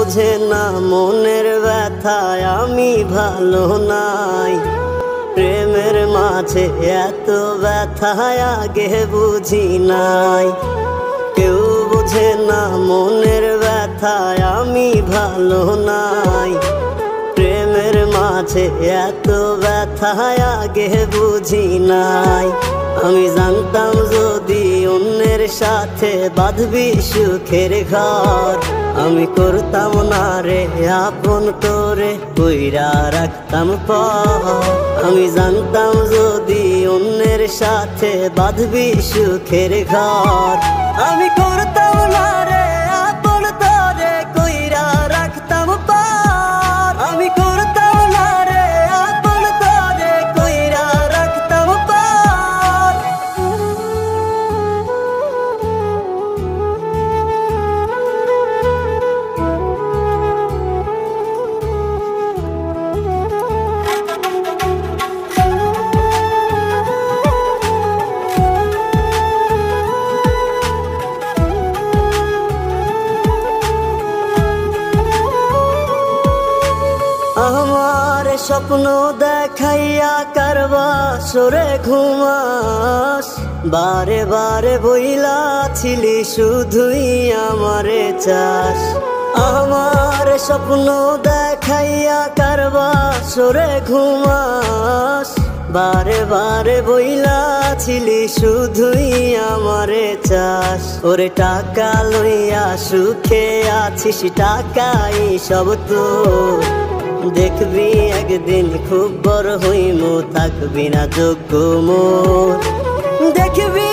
বোঝে না মনের ব্যথায় আমি ভালো নাই। প্রেমের মাঝে এত ব্যথায় আগে বুঝি নাই। কেউ বোঝে না মনের ব্যথায় আমি ভালো নাই। প্রেমের মাঝে এত ব্যথায় আগে বুঝি নাই। আমি জানতাম যদি অন্যের সাথে বাঁধবি সুখের ঘর, আমি করতাম না রে আপন করে কইরা রাখতাম পর। আমি জানতাম যদি অন্যের সাথে বাঁধবি সুখের ঘর, আমি করতাম না রে আপন করে কইরা রাখতাম পর। আমি করতাম না রে আপন করে কইরা রাখতাম পর। আমার স্বপ্ন দেখাইয়া কারবা সরে ঘুমাস, বারে বারে বইলা ছিলি শুধুই আমারে চাস। আমার স্বপ্ন দেখাইয়া কারবা সরে ঘুমাস, বারে বারে বইলা ছিলি শুধুই আমারে চাস। ওরে টাকা লইয়া সুখে আছিস, টাকাই সব তো দেখবি একদিন খুব বড় হইমু, থাকবি না যোগ্য মোর। দেখবি